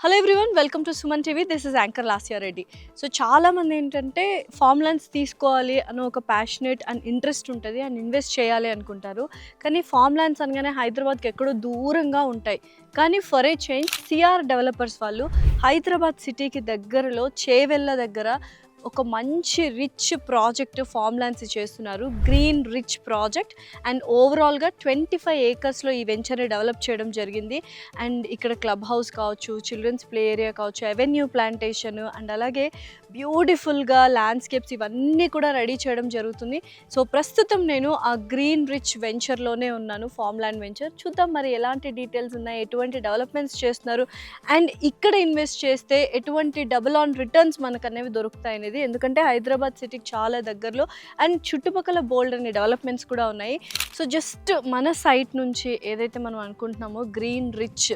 Hello everyone, welcome to Suman TV. This is anchor Lasya Reddy. So చాలామంది ఏంటంటే form lands తీసుకోవాలి అని ఒక ప్యాషనేట్ అండ్ ఇంట్రెస్ట్ ఉంటుంది అండ్ ఇన్వెస్ట్ చేయాలి అనుకుంటారు. కానీ ఫార్మ్ ల్యాండ్స్ అనగానే హైదరాబాద్కి ఎక్కడో దూరంగా ఉంటాయి. కానీ for a change CR developers వాళ్ళు హైదరాబాద్ సిటీకి దగ్గరలో చేవెళ్ళ దగ్గర ఒక మంచి రిచ్ ప్రాజెక్ట్ ఫార్మ్ ల్యాండ్స్ చేస్తున్నారు. గ్రీన్ రిచ్ ప్రాజెక్ట్ అండ్ ఓవరాల్గా 25 ఏకర్స్లో ఈ వెంచర్ని డెవలప్ చేయడం జరిగింది. అండ్ ఇక్కడ క్లబ్ హౌస్ కావచ్చు, చిల్డ్రన్స్ ప్లే ఏరియా కావచ్చు, అవెన్యూ ప్లాంటేషన్ అండ్ అలాగే బ్యూటిఫుల్గా ల్యాండ్స్కేప్స్ ఇవన్నీ కూడా రెడీ చేయడం జరుగుతుంది. సో ప్రస్తుతం నేను ఆ గ్రీన్ రిచ్ వెంచర్లోనే ఉన్నాను, ఫార్మ్ ల్యాండ్ వెంచర్. చూద్దాం మరి ఎలాంటి డీటెయిల్స్ ఉన్నాయి, ఎటువంటి డెవలప్మెంట్స్ చేస్తున్నారు అండ్ ఇక్కడ ఇన్వెస్ట్ చేస్తే ఎటువంటి డబుల్ ఆన్ రిటర్న్స్ మనకు అనేవి దొరుకుతాయి అనేది. ఎందుకంటే హైదరాబాద్ సిటీకి చాలా దగ్గరలో అండ్ చుట్టుపక్కల బోల్డ్ అనే డెవలప్మెంట్స్ కూడా ఉన్నాయి. సో జస్ట్ మన సైట్ నుంచి ఏదైతే మనం అనుకుంటున్నామో green rich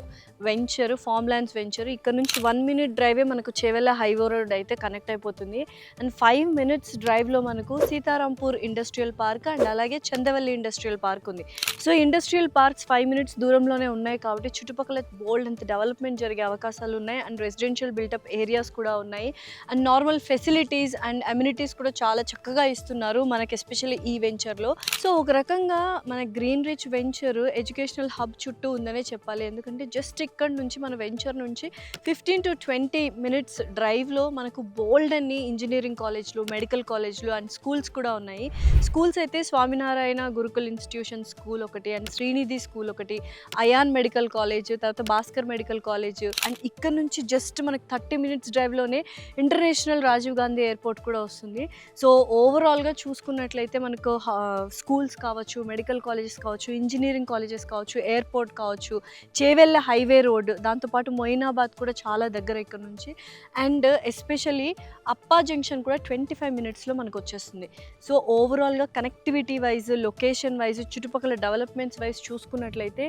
venture, farm lands venture, ఇక్కడ నుంచి 1 minute డ్రైవే మనకు చేవెళ్ళ హైవే రోడ్ అయితే కనెక్ట్ అయిపోతుంది. అండ్ 5 minutes డ్రైవ్లో మనకు సీతారాంపూర్ ఇండస్ట్రియల్ పార్క్ అండ్ అలాగే చందవల్లి ఇండస్ట్రియల్ పార్క్ ఉంది. సో ఇండస్ట్రియల్ పార్క్స్ 5 minutes దూరంలోనే ఉన్నాయి కాబట్టి చుట్టుపక్కల బోల్డ్ అంత డెవలప్మెంట్ జరిగే అవకాశాలు ఉన్నాయి. అండ్ రెసిడెన్షియల్ బిల్టప్ ఏరియాస్ కూడా ఉన్నాయి. And normal facilities and amenities కూడా చాలా చక్కగా ఇస్తున్నారు మనకి, ఎస్పెషల్లీ ఈ వెంచర్లో. సో ఒక రకంగా మన green rich venture educational hub చుట్టూ ఉందనే చెప్పాలి. ఎందుకంటే జస్ట్ ఇక్కడ నుంచి మన వెంచర్ నుంచి 15 to 20 minutes డ్రైవ్లో మనకు బోల్డ్ అన్ని ఇంజనీరింగ్ కాలేజ్లు, మెడికల్ కాలేజ్లు అండ్ స్కూల్స్ కూడా ఉన్నాయి. స్కూల్స్ అయితే స్వామినారాయణ గురుకుల్ ఇన్స్టిట్యూషన్ స్కూల్ ఒకటి అండ్ శ్రీనిధి స్కూల్ ఒకటి, అయాన్ మెడికల్ కాలేజ్, తర్వాత భాస్కర్ మెడికల్ కాలేజ్ అండ్ ఇక్కడ నుంచి జస్ట్ మనకు 30 minutes డ్రైవ్లోనే ఇంటర్నేషనల్ రాజీవ్ గాంధీ ఎయిర్పోర్ట్ కూడా వస్తుంది. సో ఓవరాల్గా చూసుకున్నట్లయితే మనకు స్కూల్స్ కావచ్చు, మెడికల్ కాలేజెస్ కావచ్చు, ఇంజనీరింగ్ కాలేజెస్ కావచ్చు, ఎయిర్పోర్ట్ కావచ్చు, చేవెళ్ళ హైవే రోడ్, దాంతోపాటు మొయినాబాద్ కూడా చాలా దగ్గర ఇక్కడ నుంచి. అండ్ ఎస్పెషల్లీ అప్పా జంక్షన్ కూడా 25 minutesలో మనకు వచ్చేస్తుంది. సో ఓవరాల్గా కనెక్టివిటీ వైజ్, లొకేషన్ వైజ్, చుట్టుపక్కల డెవలప్మెంట్స్ వైజ్ చూసుకున్నట్లయితే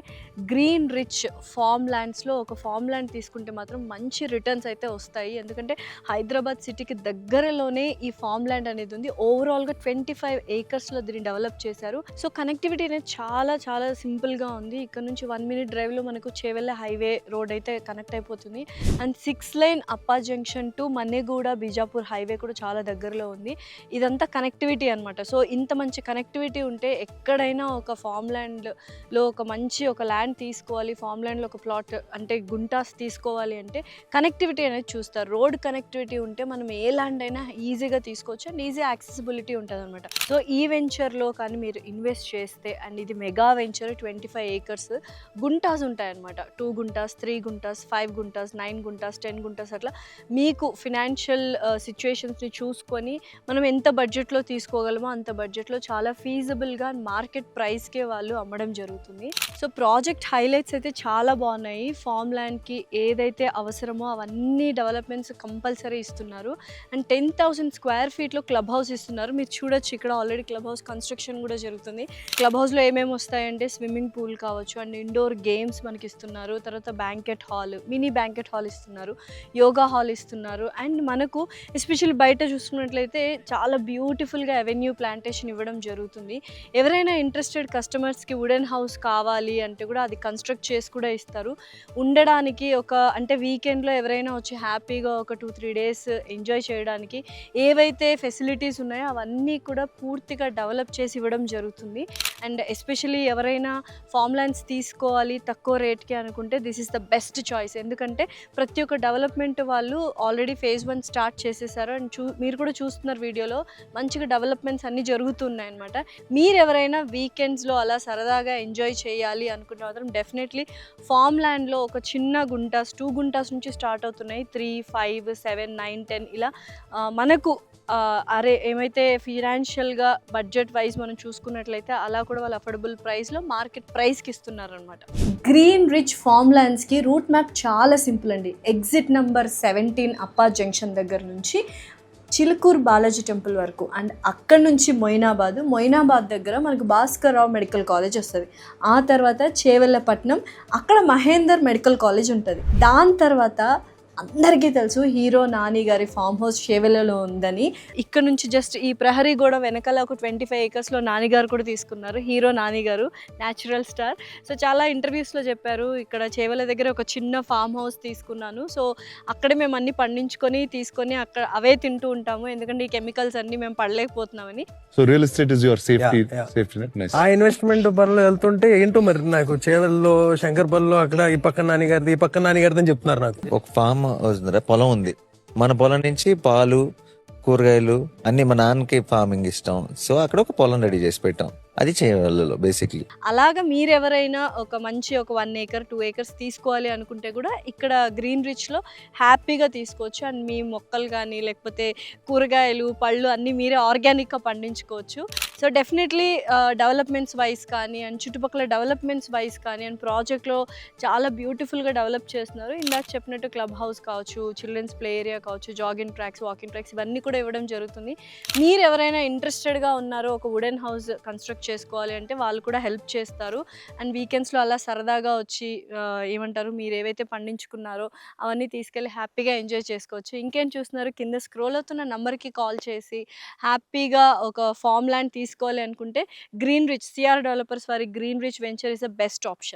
గ్రీన్ రిచ్ ఫార్మ్ ల్యాండ్స్లో ఒక ఫార్మ్ ల్యాండ్ తీసుకుంటే మాత్రం మంచి రిటర్న్స్ అయితే వస్తాయి. ఎందుకంటే హైదరాబాద్ సిటీకి దగ్గరలోనే ఈ ఫార్మ్ ల్యాండ్ అనేది ఉంది. ఓవరాల్గా 25 ఏకర్స్లో దీన్ని డెవలప్ చేశారు. సో కనెక్టివిటీ అనేది చాలా చాలా సింపుల్గా ఉంది. ఇక్కడ నుంచి 1 minute డ్రైవ్లో మనకు చేవెళ్ళ హైవే రోడ్ అయితే కనెక్ట్ అయిపోతుంది. అండ్ 6 lane అప్పా junction to Manneguda Bijapur highway కూడా చాలా దగ్గరలో ఉంది. ఇదంతా కనెక్టివిటీ అనమాట. సో ఇంత మంచి కనెక్టివిటీ ఉంటే ఎక్కడైనా ఒక ఫార్మ్ ల్యాండ్లో ఒక మంచి ఒక ల్యాండ్ తీసుకోవాలి, ఫార్మ్ ల్యాండ్లో ఒక ప్లాట్ అంటే గుంటాస్ తీసుకోవాలి అంటే కనెక్టివిటీ అనేది చూస్తారు. రోడ్ కనెక్టివిటీ ఉంటే మనం ఏ ల్యాండ్ అయినా ఈజీగా తీసుకోవచ్చు అండ్ ఈజీ యాక్సెసిబిలిటీ ఉంటుంది అనమాట. సో ఈ వెంచర్లో కానీ మీరు ఇన్వెస్ట్ చేస్తే, అండ్ ఇది మెగా వెంచర్ 25 acres, గుంటాస్ ఉంటాయన్నమాట. 2 గుంటాస్, 3 గుంటాస్, 5 గుంటాస్, 9 గుంటాస్, 10 గుంటాస్, అట్లా మీకు ఫినాన్షియల్ సిచ్యువేషన్స్ని చూసుకొని మనం ఎంత బడ్జెట్లో తీసుకోగలమో అంత బడ్జెట్లో చాలా ఫీజబుల్గా మార్కెట్ ప్రైస్కే వాళ్ళు అమ్మడం జరుగుతుంది. సో ప్రాజెక్ట్ హైలైట్స్ అయితే చాలా బాగున్నాయి. ఫార్మ్ ల్యాండ్కి ఏదైతే అవసరమో అవన్నీ డెవలప్మెంట్స్ కంపల్సరీ ఇస్తున్నారు. అండ్ 10,000 square feetలో క్లబ్ హౌస్ ఇస్తున్నారు. మీరు చూడొచ్చు ఇక్కడ ఆల్రెడీ క్లబ్ హౌస్ కన్స్ట్రక్షన్ కూడా జరుగుతుంది. క్లబ్ హౌస్లో ఏమేమి వస్తాయంటే స్విమ్మింగ్ పూల్ కావచ్చు అండ్ ఇండోర్ గేమ్స్ మనకి ఇస్తున్నారు. తర్వాత banquet hall, mini banquet hall ఇస్తున్నారు, యోగా హాల్ ఇస్తున్నారు. అండ్ మనకు ఎస్పెషల్లీ బయట చూసుకున్నట్లయితే చాలా బ్యూటిఫుల్గా అవెన్యూ ప్లాంటేషన్ ఇవ్వడం జరుగుతుంది. ఎవరైనా ఇంట్రెస్టెడ్ కస్టమర్స్కి వుడెన్ హౌస్ కావాలి అంటే కూడా అది కన్స్ట్రక్ట్ చేసి కూడా ఇస్తారు. ఉండడానికి ఒక అంటే వీకెండ్లో ఎవరైనా వచ్చి హ్యాపీగా ఒక 2-3 days ఎంజాయ్ చేయడానికి ఏవైతే ఫెసిలిటీస్ ఉన్నాయో అవన్నీ కూడా పూర్తిగా డెవలప్ చేసి ఇవ్వడం జరుగుతుంది. అండ్ ఎస్పెషల్లీ ఎవరైనా ఫార్మ్ ల్యాండ్స్ తీసుకోవాలి తక్కువ రేట్కి అనుకుంటే this is the best choice. ఎందుకంటే ప్రతి ఒక్క డెవలప్మెంట్ వాళ్ళు ఆల్రెడీ phase 1 స్టార్ట్ చేసేసారు. అండ్ మీరు కూడా చూస్తున్నారు వీడియోలో మంచిగా డెవలప్మెంట్స్ అన్నీ జరుగుతున్నాయి అనమాట. మీరు ఎవరైనా వీకెండ్స్లో అలా సరదాగా ఎంజాయ్ చేయాలి అనుకుంటే మాత్రం డెఫినెట్లీ ఫార్మ్ ల్యాండ్లో ఒక చిన్న గుంటాస్, 2 గుంటాస్ నుంచి స్టార్ట్ అవుతున్నాయి. 3, 5, 7, 9, 10 ఇలా మనకు ఏమైతే ఫినాన్షియల్గా బడ్జెట్ వైజ్ మనం చూసుకున్నట్లయితే అలా కూడా వాళ్ళు అఫోర్డబుల్ ప్రైస్లో మార్కెట్ ప్రైస్కి ఇస్తున్నారనమాట. గ్రీన్ రిచ్ ఫార్మ్ ల్యాండ్స్కి రూట్ మ్యాప్ చాలా సింపుల్ అండి. ఎగ్జిట్ నెంబర్ 17 అప్పా జంక్షన్ దగ్గర నుంచి చిలుకూరు బాలాజీ టెంపుల్ వరకు అండ్ అక్కడ నుంచి మొయినాబాద్ దగ్గర మనకు భాస్కర్ రావు మెడికల్ కాలేజ్ వస్తుంది. ఆ తర్వాత చేవెళ్ళపట్నం, అక్కడ మహేందర్ మెడికల్ కాలేజ్ ఉంటుంది. దాని తర్వాత అందరికీ తెలుసు హీరో నాని గారి ఫామ్ హౌస్ చేవెళ్ళలో ఉందని. ఇక్కడ నుంచి జస్ట్ ఈ ప్రహరీ గోడ వెనకాల ఒక 25 ఏకర్స్లో నాని గారు కూడా తీసుకున్నారు. హీరో నాని గారు న్యాచురల్ స్టార్. సో చాలా ఇంటర్వ్యూస్లో చెప్పారు, ఇక్కడ చేవెళ్ళ దగ్గర ఒక చిన్న ఫామ్ హౌస్ తీసుకున్నాను. సో అక్కడే మేము అన్ని పండించుకొని తీసుకొని అక్కడ అవే తింటూ ఉంటాము, ఎందుకంటే ఈ కెమికల్స్ అన్ని మేము పడలేకపోతున్నామని. So real estate is your safety Yeah. Safety net. Nice. ఆ ఇన్వెస్ట్మెంట్ పనులు వెళ్తుంటే ఏంటో మరి నాకు చేవెల్లో శంకర్పల్లిలో అక్కడ ఈ పక్కన నాన్నగారిది ఈ పక్కన నాన్నగారిది అని చెప్తున్నారు నాకు. ఒక ఫామ్ హౌస్ ఉంది, పొలం ఉంది. మన పొలం నుంచి పాలు, కూరగాయలు అన్ని మా నాన్నకి ఫార్మింగ్ ఇష్టం. సో అక్కడ ఒక పొలం రెడీ చేసి పెట్టాం. అది చేయవల్లలో బేసిక్లీ. అలాగా మీరు ఎవరైనా ఒక మంచి ఒక 1 ఏకర్ 2 ఏకర్స్ తీసుకోవాలి అనుకుంటే కూడా ఇక్కడ గ్రీన్ రిచ్లో హ్యాపీగా తీసుకోవచ్చు. అండ్ మీ మొక్కలు కానీ లేకపోతే కూరగాయలు పళ్ళు అన్నీ మీరే ఆర్గానిక్గా పండించుకోవచ్చు. సో డెఫినెట్లీ డెవలప్మెంట్స్ వైజ్ కానీ అండ్ చుట్టుపక్కల డెవలప్మెంట్స్ వైజ్ కానీ అండ్ ప్రాజెక్ట్లో చాలా బ్యూటిఫుల్గా డెవలప్ చేస్తున్నారు. ఇందాక చెప్పినట్టు క్లబ్ హౌస్ కావచ్చు, చిల్డ్రన్స్ ప్లే ఏరియా కావచ్చు, జాగింగ్ ట్రాక్స్, వాకింగ్ ట్రాక్స్ ఇవన్నీ కూడా ఇవ్వడం జరుగుతుంది. మీరు ఎవరైనా ఇంట్రెస్టెడ్గా ఉన్నారో ఒక వుడెన్ హౌస్ కన్స్ట్రక్ట్ చేసుకోవాలి అంటే వాళ్ళు కూడా హెల్ప్ చేస్తారు. అండ్ వీకెండ్స్లో అలా సరదాగా వచ్చి ఏమంటారు, మీరు ఏవైతే పండించుకున్నారో అవన్నీ తీసుకెళ్ళి హ్యాపీగా ఎంజాయ్ చేసుకోవచ్చు. ఇంకేం చూస్తున్నారు, కింద స్క్రోల్ అవుతున్న నెంబర్కి కాల్ చేసి హ్యాపీగా ఒక ఫామ్ ల్యాండ్ తీసుకోవాలి అనుకుంటే గ్రీన్ రిచ్ సిఆర్ డెవలపర్స్ వారి green rich venture is the best option.